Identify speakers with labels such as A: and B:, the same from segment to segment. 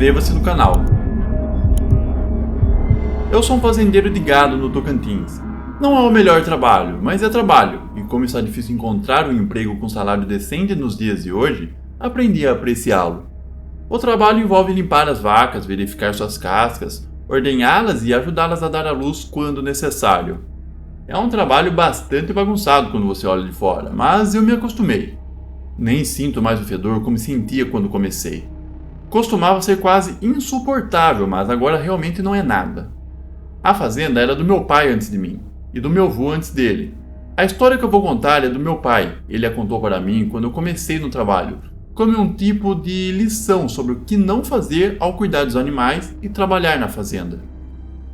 A: inscreva-se no canal. Eu sou um fazendeiro de gado no Tocantins. Não é o melhor trabalho, mas é trabalho, e como está difícil encontrar um emprego com salário decente nos dias de hoje, aprendi a apreciá-lo. O trabalho envolve limpar as vacas, verificar suas cascas, ordenhá-las e ajudá-las a dar à luz quando necessário. É um trabalho bastante bagunçado quando você olha de fora, mas eu me acostumei. Nem sinto mais o fedor como sentia quando comecei. Costumava ser quase insuportável, mas agora realmente não é nada. A fazenda era do meu pai antes de mim, e do meu avô antes dele. A história que eu vou contar é do meu pai. Ele a contou para mim quando eu comecei no trabalho, como um tipo de lição sobre o que não fazer ao cuidar dos animais e trabalhar na fazenda.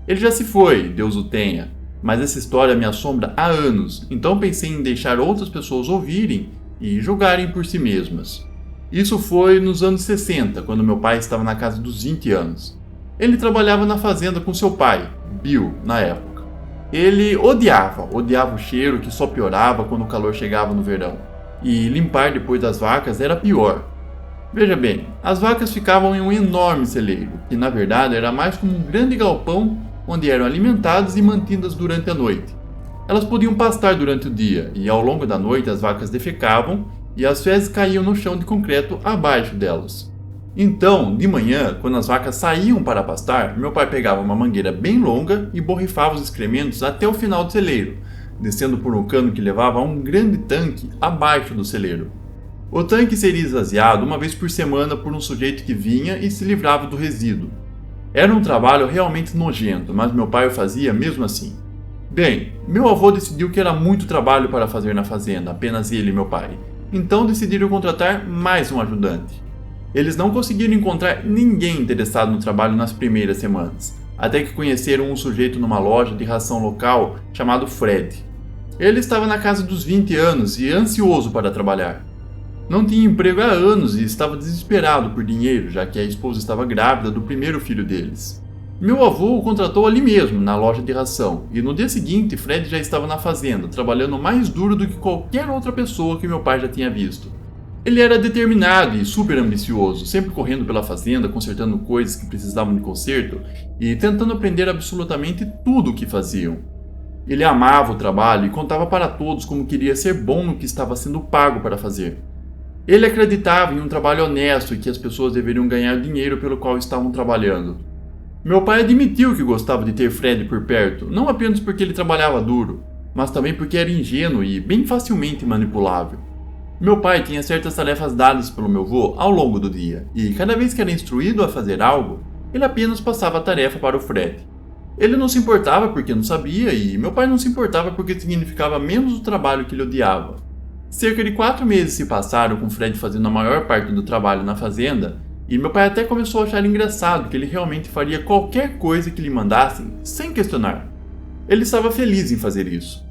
A: Ele já se foi, Deus o tenha, mas essa história me assombra há anos, então pensei em deixar outras pessoas ouvirem e julgarem por si mesmas. Isso foi nos anos 60, quando meu pai estava na casa dos 20 anos. Ele trabalhava na fazenda com seu pai, Bill, na época. Ele odiava o cheiro que só piorava quando o calor chegava no verão. E limpar depois das vacas era pior. Veja bem, as vacas ficavam em um enorme celeiro, que na verdade era mais como um grande galpão onde eram alimentadas e mantidas durante a noite. Elas podiam pastar durante o dia, e ao longo da noite as vacas defecavam e as fezes caíam no chão de concreto abaixo delas. Então, de manhã, quando as vacas saíam para pastar, meu pai pegava uma mangueira bem longa e borrifava os excrementos até o final do celeiro, descendo por um cano que levava a um grande tanque abaixo do celeiro. O tanque seria esvaziado uma vez por semana por um sujeito que vinha e se livrava do resíduo. Era um trabalho realmente nojento, mas meu pai o fazia mesmo assim. Bem, meu avô decidiu que era muito trabalho para fazer na fazenda, apenas ele e meu pai. Então decidiram contratar mais um ajudante. Eles não conseguiram encontrar ninguém interessado no trabalho nas primeiras semanas, até que conheceram um sujeito numa loja de ração local chamado Fred. Ele estava na casa dos 20 anos e ansioso para trabalhar. Não tinha emprego há anos e estava desesperado por dinheiro, já que a esposa estava grávida do primeiro filho deles. Meu avô o contratou ali mesmo, na loja de ração, e no dia seguinte Fred já estava na fazenda, trabalhando mais duro do que qualquer outra pessoa que meu pai já tinha visto. Ele era determinado e super ambicioso, sempre correndo pela fazenda, consertando coisas que precisavam de conserto e tentando aprender absolutamente tudo o que faziam. Ele amava o trabalho e contava para todos como queria ser bom no que estava sendo pago para fazer. Ele acreditava em um trabalho honesto e que as pessoas deveriam ganhar dinheiro pelo qual estavam trabalhando. Meu pai admitiu que gostava de ter Fred por perto, não apenas porque ele trabalhava duro, mas também porque era ingênuo e bem facilmente manipulável. Meu pai tinha certas tarefas dadas pelo meu avô ao longo do dia, e cada vez que era instruído a fazer algo, ele apenas passava a tarefa para o Fred. Ele não se importava porque não sabia, e meu pai não se importava porque significava menos o trabalho que ele odiava. Cerca de 4 meses se passaram com Fred fazendo a maior parte do trabalho na fazenda, e meu pai até começou a achar engraçado que ele realmente faria qualquer coisa que lhe mandassem, sem questionar. Ele estava feliz em fazer isso.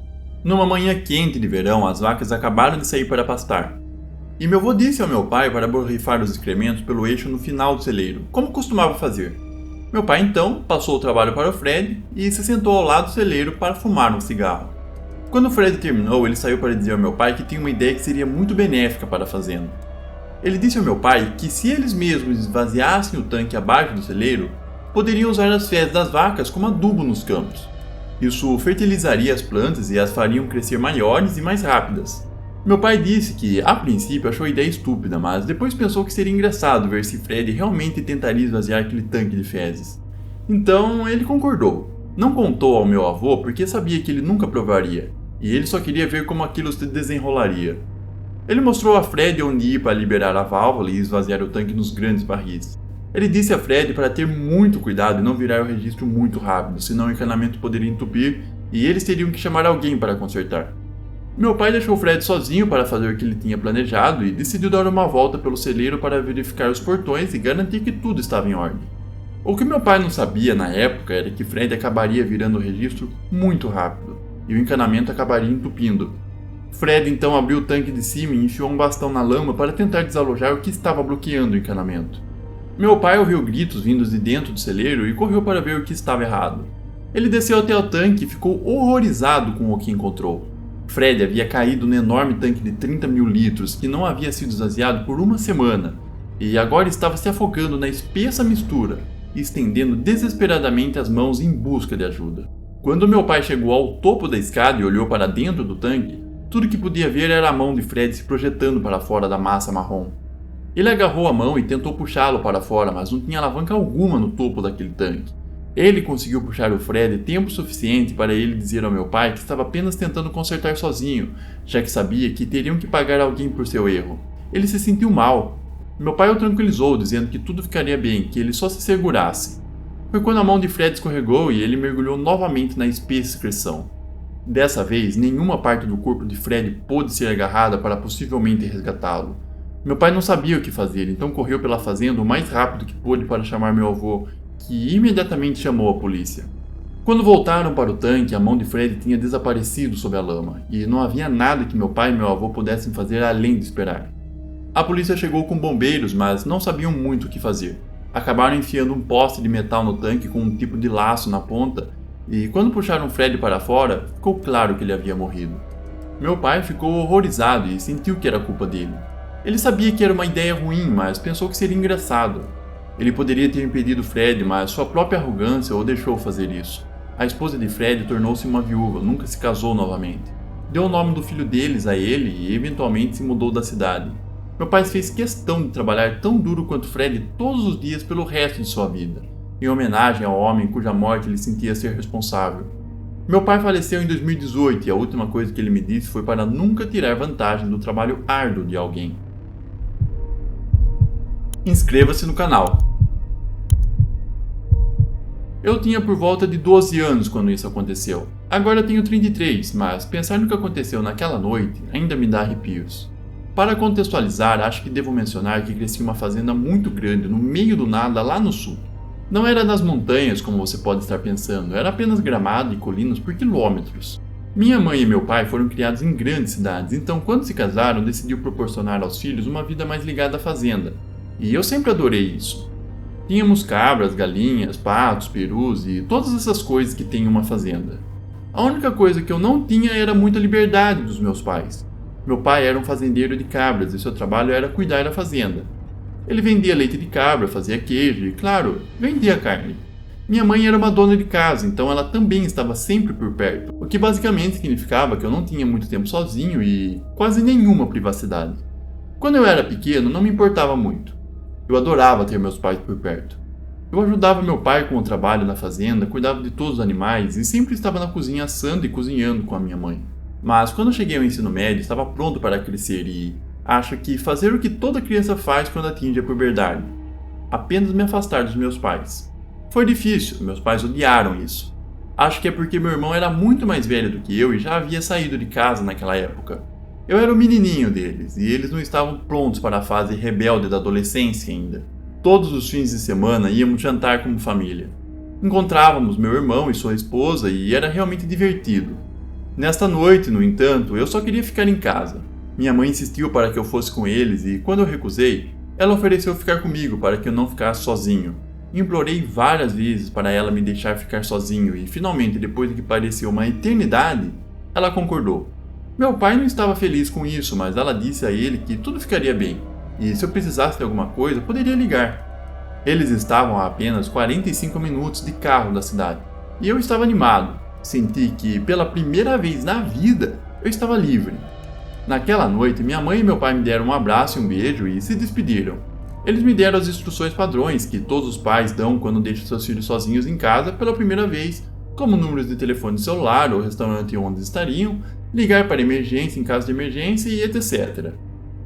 A: Numa manhã quente de verão, as vacas acabaram de sair para pastar. E meu avô disse ao meu pai para borrifar os excrementos pelo eixo no final do celeiro, como costumava fazer. Meu pai então passou o trabalho para o Fred e se sentou ao lado do celeiro para fumar um cigarro. Quando o Fred terminou, ele saiu para dizer ao meu pai que tinha uma ideia que seria muito benéfica para a fazenda. Ele disse ao meu pai que se eles mesmos esvaziassem o tanque abaixo do celeiro, poderiam usar as fezes das vacas como adubo nos campos. Isso fertilizaria as plantas e as fariam crescer maiores e mais rápidas. Meu pai disse que, a princípio, achou a ideia estúpida, mas depois pensou que seria engraçado ver se Fred realmente tentaria esvaziar aquele tanque de fezes. Então, ele concordou. Não contou ao meu avô porque sabia que ele nunca provaria, e ele só queria ver como aquilo se desenrolaria. Ele mostrou a Fred onde ir para liberar a válvula e esvaziar o tanque nos grandes barris. Ele disse a Fred para ter muito cuidado e não virar o registro muito rápido, senão o encanamento poderia entupir e eles teriam que chamar alguém para consertar. Meu pai deixou Fred sozinho para fazer o que ele tinha planejado e decidiu dar uma volta pelo celeiro para verificar os portões e garantir que tudo estava em ordem. O que meu pai não sabia na época era que Fred acabaria virando o registro muito rápido e o encanamento acabaria entupindo. Fred então abriu o tanque de cima e enfiou um bastão na lama para tentar desalojar o que estava bloqueando o encanamento. Meu pai ouviu gritos vindos de dentro do celeiro e correu para ver o que estava errado. Ele desceu até o tanque e ficou horrorizado com o que encontrou. Fred havia caído no enorme tanque de 30 mil litros que não havia sido esvaziado por uma semana, e agora estava se afogando na espessa mistura e estendendo desesperadamente as mãos em busca de ajuda. Quando meu pai chegou ao topo da escada e olhou para dentro do tanque, tudo que podia ver era a mão de Fred se projetando para fora da massa marrom. Ele agarrou a mão e tentou puxá-lo para fora, mas não tinha alavanca alguma no topo daquele tanque. Ele conseguiu puxar o Fred tempo suficiente para ele dizer ao meu pai que estava apenas tentando consertar sozinho, já que sabia que teriam que pagar alguém por seu erro. Ele se sentiu mal. Meu pai o tranquilizou, dizendo que tudo ficaria bem, que ele só se segurasse. Foi quando a mão de Fred escorregou e ele mergulhou novamente na espessa excreção. Dessa vez, nenhuma parte do corpo de Fred pôde ser agarrada para possivelmente resgatá-lo. Meu pai não sabia o que fazer, então correu pela fazenda o mais rápido que pôde para chamar meu avô, que imediatamente chamou a polícia. Quando voltaram para o tanque, a mão de Fred tinha desaparecido sob a lama, e não havia nada que meu pai e meu avô pudessem fazer além de esperar. A polícia chegou com bombeiros, mas não sabiam muito o que fazer. Acabaram enfiando um poste de metal no tanque com um tipo de laço na ponta, e quando puxaram Fred para fora, ficou claro que ele havia morrido. Meu pai ficou horrorizado e sentiu que era culpa dele. Ele sabia que era uma ideia ruim, mas pensou que seria engraçado. Ele poderia ter impedido Fred, mas sua própria arrogância o deixou fazer isso. A esposa de Fred tornou-se uma viúva, nunca se casou novamente. Deu o nome do filho deles a ele e eventualmente se mudou da cidade. Meu pai fez questão de trabalhar tão duro quanto Fred todos os dias pelo resto de sua vida, em homenagem ao homem cuja morte ele sentia ser responsável. Meu pai faleceu em 2018 e a última coisa que ele me disse foi para nunca tirar vantagem do trabalho árduo de alguém. Inscreva-se no canal. Eu tinha por volta de 12 anos quando isso aconteceu. Agora tenho 33, mas pensar no que aconteceu naquela noite ainda me dá arrepios. Para contextualizar, acho que devo mencionar que cresci em uma fazenda muito grande no meio do nada lá no sul. Não era nas montanhas como você pode estar pensando, era apenas gramado e colinas por quilômetros. Minha mãe e meu pai foram criados em grandes cidades, então quando se casaram decidiu proporcionar aos filhos uma vida mais ligada à fazenda. E eu sempre adorei isso. Tínhamos cabras, galinhas, patos, perus e todas essas coisas que tem em uma fazenda. A única coisa que eu não tinha era muita liberdade dos meus pais. Meu pai era um fazendeiro de cabras e seu trabalho era cuidar da fazenda. Ele vendia leite de cabra, fazia queijo e, claro, vendia carne. Minha mãe era uma dona de casa, então ela também estava sempre por perto, o que basicamente significava que eu não tinha muito tempo sozinho e quase nenhuma privacidade. Quando eu era pequeno, não me importava muito. Eu adorava ter meus pais por perto. Eu ajudava meu pai com o trabalho na fazenda, cuidava de todos os animais e sempre estava na cozinha assando e cozinhando com a minha mãe. Mas quando eu cheguei ao ensino médio, estava pronto para crescer e acho que fazer o que toda criança faz quando atinge a puberdade: apenas me afastar dos meus pais. Foi difícil, meus pais odiaram isso. Acho que é porque meu irmão era muito mais velho do que eu e já havia saído de casa naquela época. Eu era o menininho deles e eles não estavam prontos para a fase rebelde da adolescência ainda. Todos os fins de semana íamos jantar como família. Encontrávamos meu irmão e sua esposa e era realmente divertido. Nesta noite, no entanto, eu só queria ficar em casa. Minha mãe insistiu para que eu fosse com eles e, quando eu recusei, ela ofereceu ficar comigo para que eu não ficasse sozinho. Implorei várias vezes para ela me deixar ficar sozinho e, finalmente, depois de que pareceu uma eternidade, ela concordou. Meu pai não estava feliz com isso, mas ela disse a ele que tudo ficaria bem e, se eu precisasse de alguma coisa, poderia ligar. Eles estavam a apenas 45 minutos de carro da cidade e eu estava animado. Senti que, pela primeira vez na vida, eu estava livre. Naquela noite, minha mãe e meu pai me deram um abraço e um beijo e se despediram. Eles me deram as instruções padrões que todos os pais dão quando deixam seus filhos sozinhos em casa pela primeira vez, como números de telefone celular ou restaurante onde estariam, ligar para emergência em caso de emergência e etc.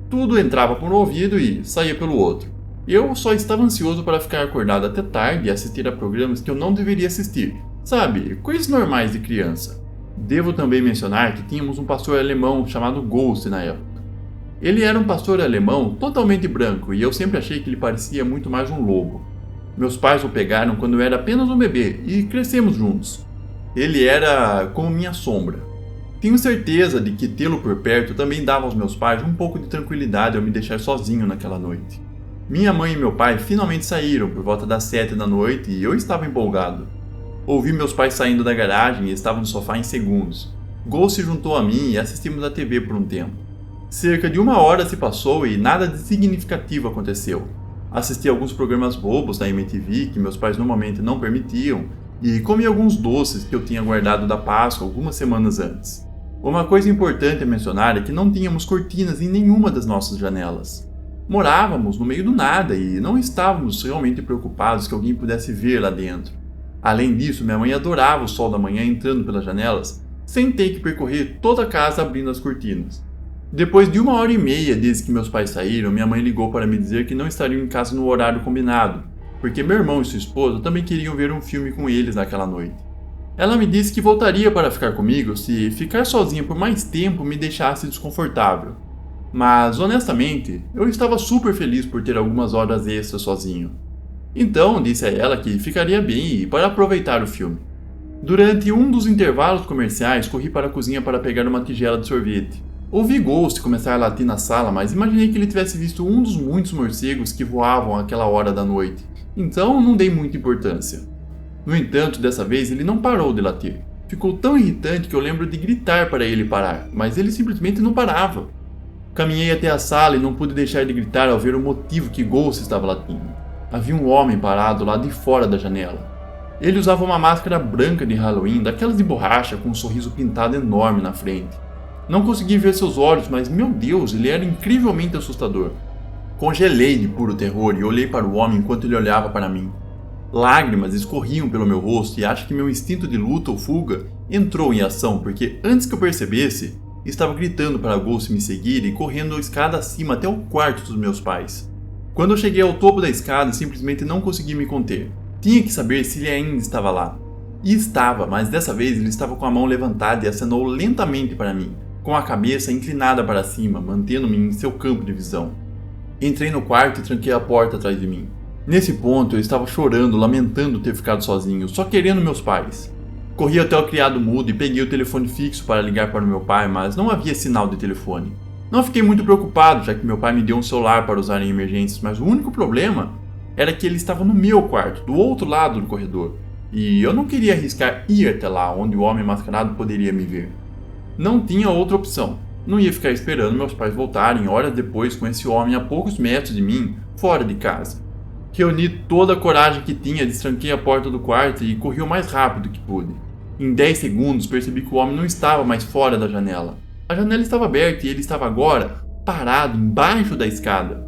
A: Tudo entrava por um ouvido e saía pelo outro. Eu só estava ansioso para ficar acordado até tarde e assistir a programas que eu não deveria assistir. Sabe, coisas normais de criança. Devo também mencionar que tínhamos um pastor alemão chamado Ghost na época. Ele era um pastor alemão totalmente branco e eu sempre achei que ele parecia muito mais um lobo. Meus pais o pegaram quando eu era apenas um bebê e crescemos juntos. Ele era como minha sombra. Tenho certeza de que tê-lo por perto também dava aos meus pais um pouco de tranquilidade ao me deixar sozinho naquela noite. Minha mãe e meu pai finalmente saíram por volta das 7 da noite e eu estava empolgado. Ouvi meus pais saindo da garagem e estavam no sofá em segundos. Ghost se juntou a mim e assistimos a TV por um tempo. Cerca de 1 hora se passou e nada de significativo aconteceu. Assisti alguns programas bobos da MTV que meus pais normalmente não permitiam e comi alguns doces que eu tinha guardado da Páscoa algumas semanas antes. Uma coisa importante a mencionar é que não tínhamos cortinas em nenhuma das nossas janelas. Morávamos no meio do nada e não estávamos realmente preocupados que alguém pudesse ver lá dentro. Além disso, minha mãe adorava o sol da manhã entrando pelas janelas, sem ter que percorrer toda a casa abrindo as cortinas. Depois de 1h30 desde que meus pais saíram, minha mãe ligou para me dizer que não estariam em casa no horário combinado, porque meu irmão e sua esposa também queriam ver um filme com eles naquela noite. Ela me disse que voltaria para ficar comigo se ficar sozinha por mais tempo me deixasse desconfortável. Mas, honestamente, eu estava super feliz por ter algumas horas extras sozinho. Então, disse a ela que ficaria bem para aproveitar o filme. Durante um dos intervalos comerciais, corri para a cozinha para pegar uma tigela de sorvete. Ouvi Ghost começar a latir na sala, mas imaginei que ele tivesse visto um dos muitos morcegos que voavam àquela hora da noite, então não dei muita importância. No entanto, dessa vez ele não parou de latir. Ficou tão irritante que eu lembro de gritar para ele parar, mas ele simplesmente não parava. Caminhei até a sala e não pude deixar de gritar ao ver o motivo que Ghost estava latindo. Havia um homem parado lá de fora da janela. Ele usava uma máscara branca de Halloween, daquelas de borracha com um sorriso pintado enorme na frente. Não consegui ver seus olhos, mas meu Deus, ele era incrivelmente assustador. Congelei de puro terror e olhei para o homem enquanto ele olhava para mim. Lágrimas escorriam pelo meu rosto e acho que meu instinto de luta ou fuga entrou em ação, porque antes que eu percebesse, estava gritando para Ghost me seguir e correndo a escada acima até o quarto dos meus pais. Quando eu cheguei ao topo da escada, simplesmente não consegui me conter. Tinha que saber se ele ainda estava lá. E estava, mas dessa vez ele estava com a mão levantada e acenou lentamente para mim, com a cabeça inclinada para cima, mantendo-me em seu campo de visão. Entrei no quarto e tranquei a porta atrás de mim. Nesse ponto eu estava chorando, lamentando ter ficado sozinho, só querendo meus pais. Corri até o criado mudo e peguei o telefone fixo para ligar para o meu pai, mas não havia sinal de telefone. Não fiquei muito preocupado, já que meu pai me deu um celular para usar em emergências, mas o único problema era que ele estava no meu quarto, do outro lado do corredor, e eu não queria arriscar ir até lá, onde o homem mascarado poderia me ver. Não tinha outra opção. Não ia ficar esperando meus pais voltarem horas depois com esse homem a poucos metros de mim, fora de casa. Reuni toda a coragem que tinha, destranquei a porta do quarto e corri o mais rápido que pude. Em 10 segundos percebi que o homem não estava mais fora da janela. A janela estava aberta e ele estava agora parado embaixo da escada.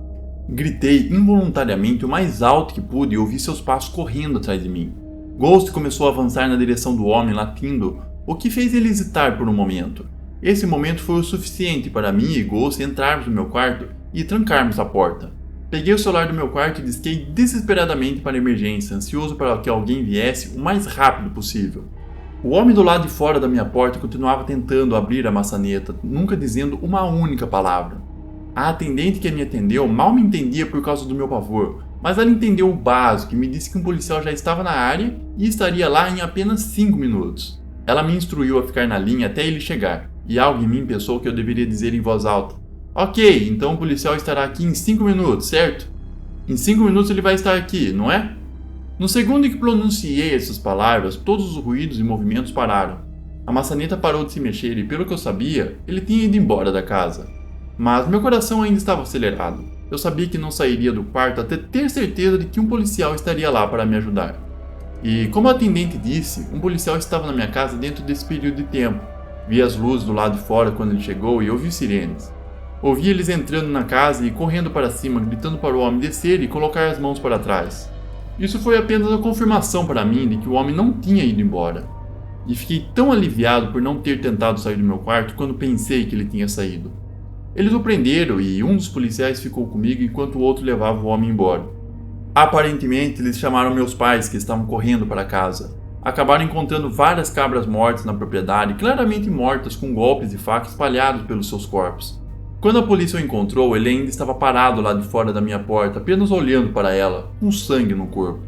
A: Gritei involuntariamente o mais alto que pude e ouvi seus passos correndo atrás de mim. Ghost começou a avançar na direção do homem, latindo, o que fez ele hesitar por um momento. Esse momento foi o suficiente para mim e Ghost entrarmos no meu quarto e trancarmos a porta. Peguei o celular do meu quarto e disquei desesperadamente para a emergência, ansioso para que alguém viesse o mais rápido possível. O homem do lado de fora da minha porta continuava tentando abrir a maçaneta, nunca dizendo uma única palavra. A atendente que me atendeu mal me entendia por causa do meu pavor, mas ela entendeu o básico e me disse que um policial já estava na área e estaria lá em apenas 5 minutos. Ela me instruiu a ficar na linha até ele chegar, e algo em mim pensou que eu deveria dizer em voz alta: "Ok, então o policial estará aqui em 5 minutos, certo? Em 5 minutos ele vai estar aqui, não é?" No segundo em que pronunciei essas palavras, todos os ruídos e movimentos pararam. A maçaneta parou de se mexer e, pelo que eu sabia, ele tinha ido embora da casa. Mas meu coração ainda estava acelerado. Eu sabia que não sairia do quarto até ter certeza de que um policial estaria lá para me ajudar. E, como a atendente disse, um policial estava na minha casa dentro desse período de tempo. Vi as luzes do lado de fora quando ele chegou e ouvi sirenes. Ouvi eles entrando na casa e correndo para cima, gritando para o homem descer e colocar as mãos para trás. Isso foi apenas a confirmação para mim de que o homem não tinha ido embora. E fiquei tão aliviado por não ter tentado sair do meu quarto quando pensei que ele tinha saído. Eles o prenderam e um dos policiais ficou comigo enquanto o outro levava o homem embora. Aparentemente, eles chamaram meus pais, que estavam correndo para casa. Acabaram encontrando várias cabras mortas na propriedade, claramente mortas com golpes de faca espalhados pelos seus corpos. Quando a polícia o encontrou, ele ainda estava parado lá de fora da minha porta, apenas olhando para ela, com sangue no corpo.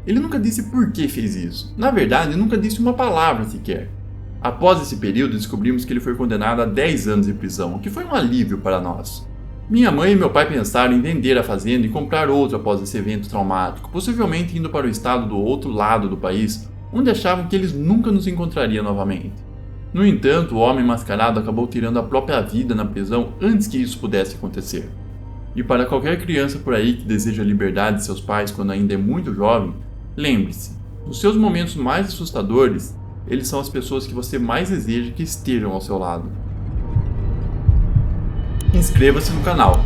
A: Ele nunca disse por que fez isso. Na verdade, nunca disse uma palavra sequer. Após esse período, descobrimos que ele foi condenado a 10 anos de prisão, o que foi um alívio para nós. Minha mãe e meu pai pensaram em vender a fazenda e comprar outra após esse evento traumático, possivelmente indo para o estado do outro lado do país, onde achavam que eles nunca nos encontrariam novamente. No entanto, o homem mascarado acabou tirando a própria vida na prisão antes que isso pudesse acontecer. E para qualquer criança por aí que deseja a liberdade de seus pais quando ainda é muito jovem, lembre-se, nos seus momentos mais assustadores, eles são as pessoas que você mais deseja que estejam ao seu lado. Inscreva-se no canal.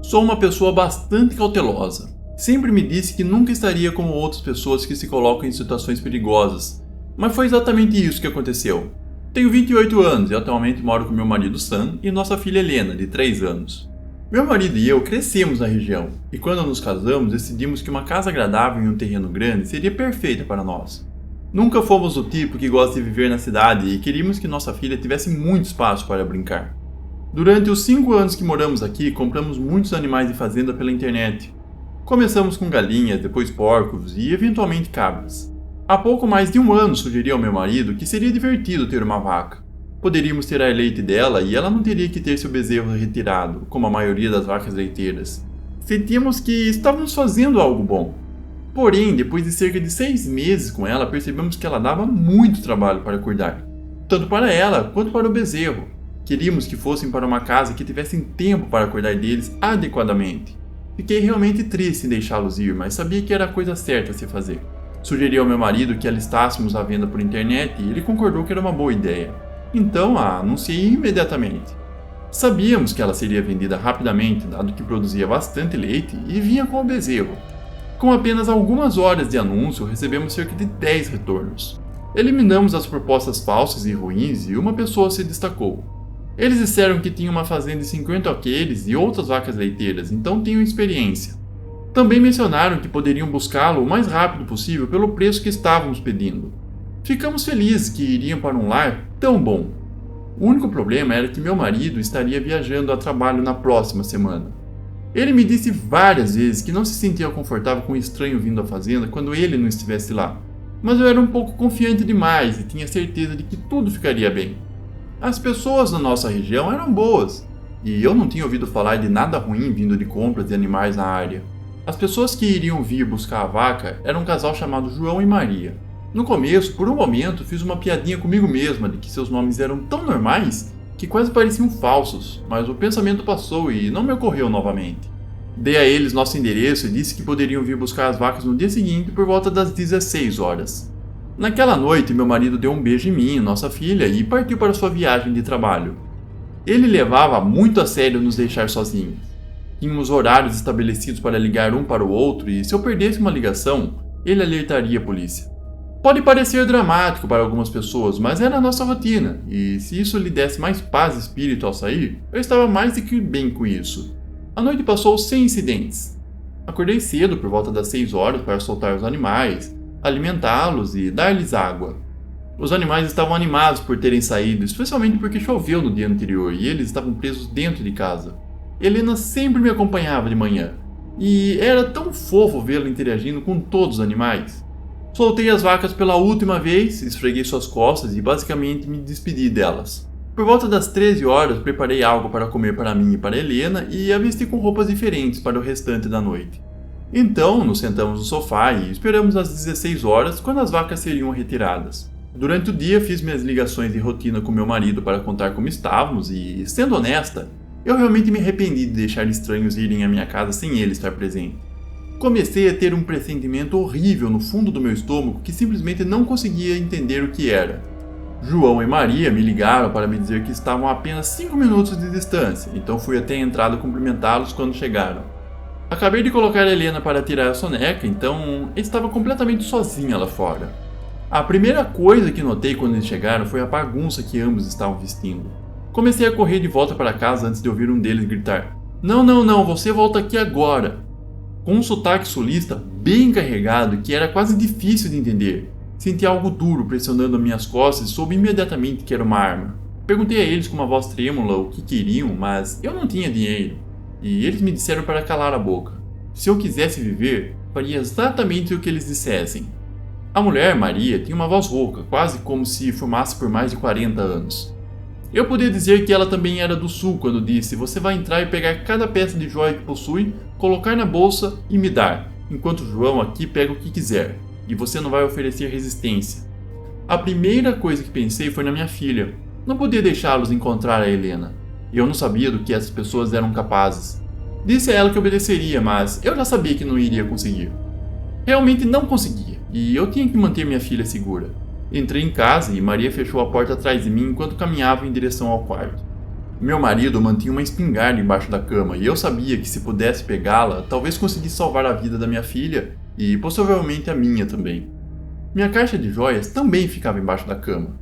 A: Sou uma pessoa bastante cautelosa. Sempre me disse que nunca estaria como outras pessoas que se colocam em situações perigosas. Mas foi exatamente isso que aconteceu. Tenho 28 anos e atualmente moro com meu marido Sam e nossa filha Helena, de 3 anos. Meu marido e eu crescemos na região, e quando nos casamos decidimos que uma casa agradável em um terreno grande seria perfeita para nós. Nunca fomos do tipo que gosta de viver na cidade e queríamos que nossa filha tivesse muito espaço para brincar. Durante os 5 anos que moramos aqui, compramos muitos animais de fazenda pela internet. Começamos com galinhas, depois porcos e eventualmente cabras. Há pouco mais de 1 ano sugeri ao meu marido que seria divertido ter uma vaca. Poderíamos tirar leite dela e ela não teria que ter seu bezerro retirado, como a maioria das vacas leiteiras. Sentimos que estávamos fazendo algo bom. Porém, depois de cerca de 6 meses com ela, percebemos que ela dava muito trabalho para cuidar, tanto para ela quanto para o bezerro. Queríamos que fossem para uma casa que tivessem tempo para cuidar deles adequadamente. Fiquei realmente triste em deixá-los ir, mas sabia que era a coisa certa a se fazer. Sugeri ao meu marido que a listássemos à venda por internet e ele concordou que era uma boa ideia. Então a anunciei imediatamente. Sabíamos que ela seria vendida rapidamente, dado que produzia bastante leite e vinha com o bezerro. Com apenas algumas horas de anúncio, recebemos cerca de 10 retornos. Eliminamos as propostas falsas e ruins e uma pessoa se destacou. Eles disseram que tinham uma fazenda de 50 alqueires e outras vacas leiteiras, então tinham experiência. Também mencionaram que poderiam buscá-lo o mais rápido possível pelo preço que estávamos pedindo. Ficamos felizes que iriam para um lar tão bom. O único problema era que meu marido estaria viajando a trabalho na próxima semana. Ele me disse várias vezes que não se sentia confortável com um estranho vindo à fazenda quando ele não estivesse lá. Mas eu era um pouco confiante demais e tinha certeza de que tudo ficaria bem. As pessoas na nossa região eram boas, e eu não tinha ouvido falar de nada ruim vindo de compras de animais na área. As pessoas que iriam vir buscar a vaca eram um casal chamado João e Maria. No começo, por um momento, fiz uma piadinha comigo mesma de que seus nomes eram tão normais que quase pareciam falsos, mas o pensamento passou e não me ocorreu novamente. Dei a eles nosso endereço e disse que poderiam vir buscar as vacas no dia seguinte por volta das 16 horas. Naquela noite, meu marido deu um beijo em mim e nossa filha e partiu para sua viagem de trabalho. Ele levava muito a sério nos deixar sozinhos. Tínhamos horários estabelecidos para ligar um para o outro e se eu perdesse uma ligação, ele alertaria a polícia. Pode parecer dramático para algumas pessoas, mas era a nossa rotina, e se isso lhe desse mais paz de espírito ao sair, eu estava mais do que bem com isso. A noite passou sem incidentes. Acordei cedo por volta das 6 horas para soltar os animais, alimentá-los e dar-lhes água. Os animais estavam animados por terem saído, especialmente porque choveu no dia anterior e eles estavam presos dentro de casa. Helena sempre me acompanhava de manhã, e era tão fofo vê-la interagindo com todos os animais. Soltei as vacas pela última vez, esfreguei suas costas e basicamente me despedi delas. Por volta das 13 horas, preparei algo para comer para mim e para Helena e a vesti com roupas diferentes para o restante da noite. Então, nos sentamos no sofá e esperamos às 16 horas, quando as vacas seriam retiradas. Durante o dia, fiz minhas ligações de rotina com meu marido para contar como estávamos e, sendo honesta, eu realmente me arrependi de deixar estranhos irem à minha casa sem ele estar presente. Comecei a ter um pressentimento horrível no fundo do meu estômago que simplesmente não conseguia entender o que era. João e Maria me ligaram para me dizer que estavam a apenas 5 minutos de distância, então fui até a entrada cumprimentá-los quando chegaram. Acabei de colocar a Helena para tirar a soneca, então estava completamente sozinha lá fora. A primeira coisa que notei quando eles chegaram foi a bagunça que ambos estavam vestindo. Comecei a correr de volta para casa antes de ouvir um deles gritar: Não, você volta aqui agora!" Com um sotaque sulista bem carregado que era quase difícil de entender. Senti algo duro pressionando as minhas costas e soube imediatamente que era uma arma. Perguntei a eles com uma voz trêmula o que queriam, mas eu não tinha dinheiro. E eles me disseram para calar a boca. Se eu quisesse viver, faria exatamente o que eles dissessem. A mulher, Maria, tinha uma voz rouca, quase como se fumasse por mais de 40 anos. Eu podia dizer que ela também era do sul quando disse: "Você vai entrar e pegar cada peça de joia que possui, colocar na bolsa e me dar, enquanto João aqui pega o que quiser, e você não vai oferecer resistência." A primeira coisa que pensei foi na minha filha. Não podia deixá-los encontrar a Helena. Eu não sabia do que essas pessoas eram capazes. Disse a ela que obedeceria, mas eu já sabia que não iria conseguir. Realmente não conseguia, e eu tinha que manter minha filha segura. Entrei em casa e Maria fechou a porta atrás de mim enquanto caminhava em direção ao quarto. Meu marido mantinha uma espingarda embaixo da cama e eu sabia que se pudesse pegá-la, talvez conseguisse salvar a vida da minha filha e possivelmente a minha também. Minha caixa de joias também ficava embaixo da cama.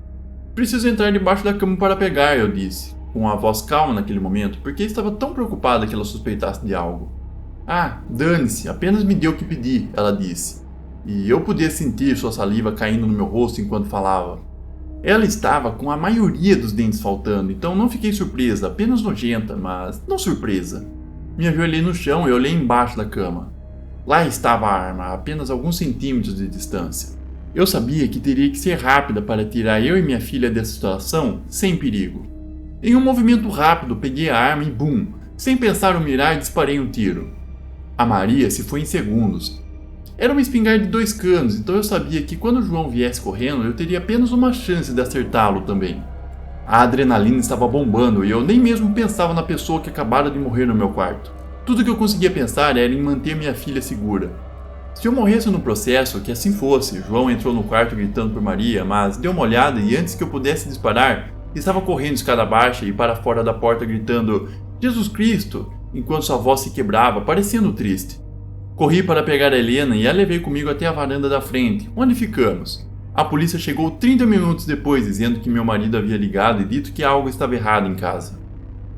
A: Preciso entrar debaixo da cama para pegar, eu disse, com a voz calma naquele momento, porque estava tão preocupada que ela suspeitasse de algo. Ah, dane-se, apenas me dê o que pedi, ela disse. E eu podia sentir sua saliva caindo no meu rosto enquanto falava. Ela estava com a maioria dos dentes faltando, então não fiquei surpresa, apenas nojenta, mas não surpresa. Me ajoelhei no chão e olhei embaixo da cama. Lá estava a arma, a apenas alguns centímetros de distância. Eu sabia que teria que ser rápida para tirar eu e minha filha dessa situação sem perigo. Em um movimento rápido, peguei a arma e bum! Sem pensar ou mirar, disparei um tiro. A Maria se foi em segundos. Era uma espingarda de 2 canos, então eu sabia que quando o João viesse correndo, eu teria apenas uma chance de acertá-lo também. A adrenalina estava bombando e eu nem mesmo pensava na pessoa que acabara de morrer no meu quarto. Tudo que eu conseguia pensar era em manter minha filha segura. Se eu morresse no processo, que assim fosse. João entrou no quarto gritando por Maria, mas deu uma olhada e antes que eu pudesse disparar, estava correndo escada baixa e para fora da porta gritando "Jesus Cristo!", enquanto sua voz se quebrava, parecendo triste. Corri para pegar a Helena e a levei comigo até a varanda da frente, onde ficamos. A polícia chegou 30 minutos depois, dizendo que meu marido havia ligado e dito que algo estava errado em casa.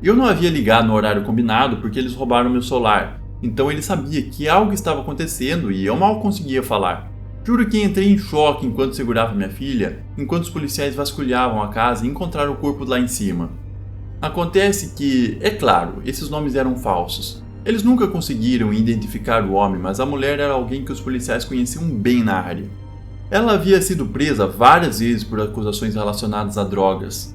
A: Eu não havia ligado no horário combinado porque eles roubaram meu celular, então ele sabia que algo estava acontecendo e eu mal conseguia falar. Juro que entrei em choque enquanto segurava minha filha, enquanto os policiais vasculhavam a casa e encontraram o corpo lá em cima. Acontece que, é claro, esses nomes eram falsos. Eles nunca conseguiram identificar o homem, mas a mulher era alguém que os policiais conheciam bem na área. Ela havia sido presa várias vezes por acusações relacionadas a drogas.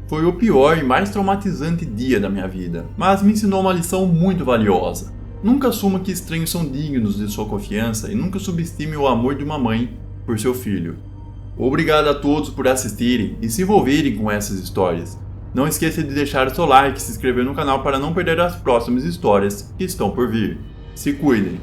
A: Foi o pior e mais traumatizante dia da minha vida, mas me ensinou uma lição muito valiosa. Nunca assuma que estranhos são dignos de sua confiança e nunca subestime o amor de uma mãe por seu filho. Obrigado a todos por assistirem e se envolverem com essas histórias. Não esqueça de deixar o seu like e se inscrever no canal para não perder as próximas histórias que estão por vir. Se cuidem!